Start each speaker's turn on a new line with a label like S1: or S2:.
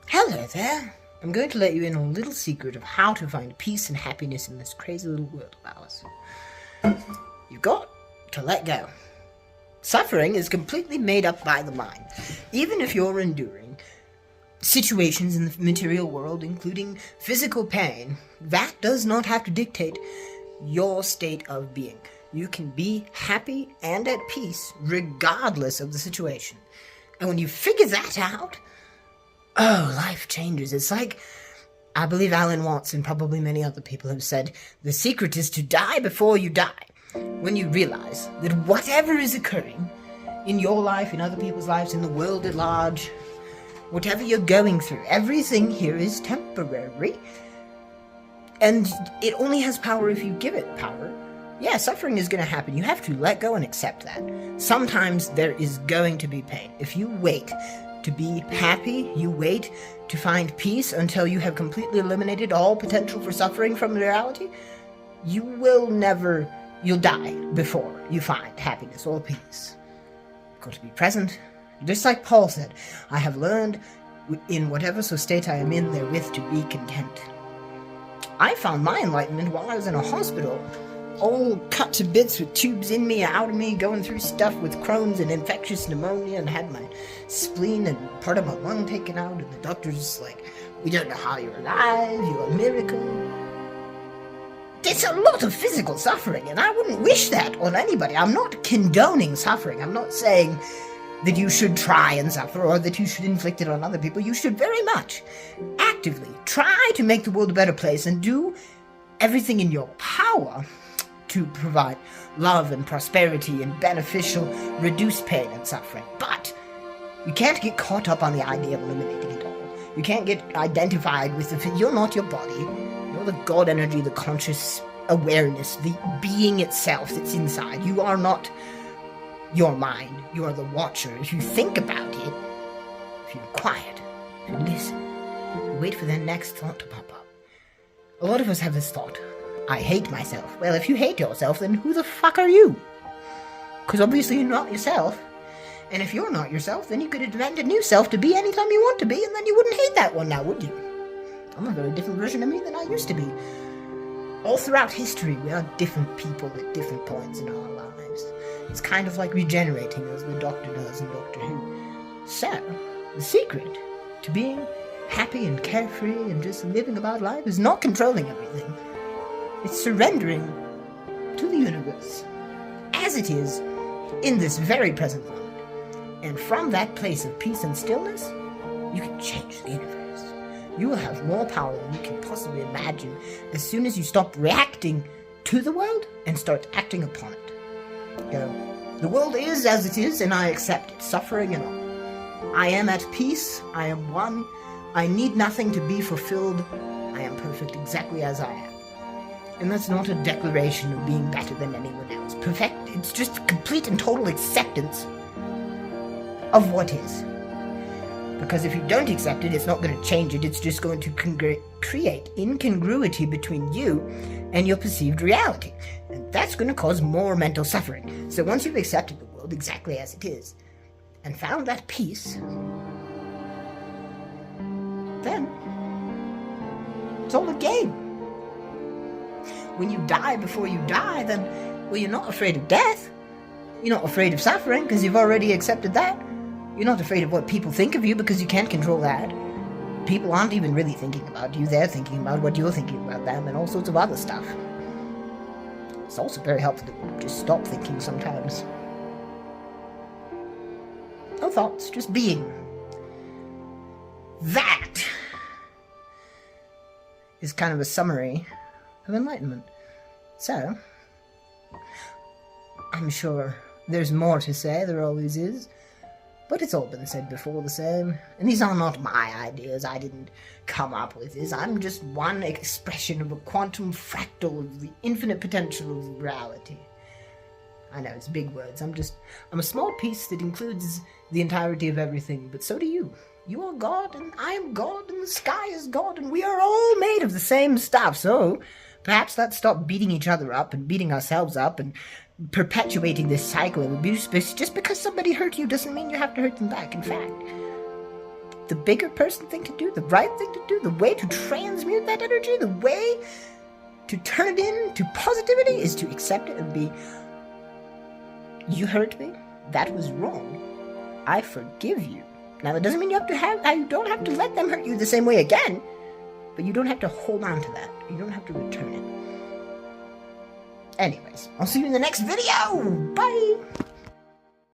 S1: Hello there. I'm going to let you in on a little secret of how to find peace and happiness in this crazy little world of ours. You've got to let go. Suffering is completely made up by the mind. Even if you're enduring situations in the material world, including physical pain, that does not have to dictate your state of being. You can be happy and at peace regardless of the situation. And when you figure that out, life changes. It's like, I believe Alan Watts and probably many other people have said, the secret is to die before you die. When you realize that whatever is occurring in your life, in other people's lives, in the world at large, whatever you're going through, everything here is temporary. And it only has power if you give it power. Yeah, suffering is going to happen. You have to let go and accept that. Sometimes there is going to be pain. If you wait to be happy, you wait to find peace until you have completely eliminated all potential for suffering from reality, you'll die before you find happiness or peace. You've got to be present. Just like Paul said, I have learned in whatever state I am in therewith to be content. I found my enlightenment while I was in a hospital, all cut to bits with tubes in me, out of me, going through stuff with Crohn's and infectious pneumonia, and had my spleen and part of my lung taken out, and the doctor's like, we don't know how you're alive, you're a miracle. It's a lot of physical suffering, and I wouldn't wish that on anybody. I'm not condoning suffering. I'm not saying that you should try and suffer or that you should inflict it on other people. You should very much actively try to make the world a better place and do everything in your power to provide love and prosperity and beneficial, reduce pain and suffering. But you can't get caught up on the idea of eliminating it all. You can't get identified with you're not your body. You're the God energy, the conscious awareness, the being itself that's inside. You are not your mind. You are the watcher. If you think about it, if you're quiet, if you listen, you wait for the next thought to pop up. A lot of us have this thought, I hate myself. Well, if you hate yourself, then who the fuck are you? Because obviously you're not yourself. And if you're not yourself, then you could invent a new self to be anytime you want to be, and then you wouldn't hate that one now, would you? I'm a very different version of me than I used to be. All throughout history, we are different people at different points in our lives. It's kind of like regenerating, as the Doctor does in Doctor Who. So, the secret to being happy and carefree and just living about life is not controlling everything. It's surrendering to the universe as it is in this very present moment. And from that place of peace and stillness, you can change the universe. You will have more power than you can possibly imagine as soon as you stop reacting to the world and start acting upon it. The world is as it is, and I accept it, suffering and all. I am at peace. I am one. I need nothing to be fulfilled. I am perfect exactly as I am. And that's not a declaration of being better than anyone else. Perfect. It's just complete and total acceptance of what is. Because if you don't accept it, it's not going to change it. It's just going to create incongruity between you and your perceived reality. And that's going to cause more mental suffering. So once you've accepted the world exactly as it is, and found that peace, then it's all a game. When you die before you die, then, well, you're not afraid of death. You're not afraid of suffering because you've already accepted that. You're not afraid of what people think of you because you can't control that. People aren't even really thinking about you. They're thinking about what you're thinking about them and all sorts of other stuff. It's also very helpful to just stop thinking sometimes. No thoughts, just being. That is kind of a summary of enlightenment. So, I'm sure there's more to say, there always is, but it's all been said before the same, and these are not my ideas. I didn't come up with this. I'm just one expression of a quantum fractal of the infinite potential of reality. I know, it's big words. I'm a small piece that includes the entirety of everything, but so do you. You are God, and I am God, and the sky is God, and we are all made of the same stuff, so perhaps let's stop beating each other up and beating ourselves up and perpetuating this cycle of abuse. Just because somebody hurt you doesn't mean you have to hurt them back. In fact, the bigger person thing to do, the right thing to do, the way to transmute that energy, the way to turn it into positivity is to accept it and be, you hurt me, that was wrong, I forgive you. Now that doesn't mean you don't have to let them hurt you the same way again, but you don't have to hold on to that. You don't have to return it. Anyways, I'll see you in the next video. Bye!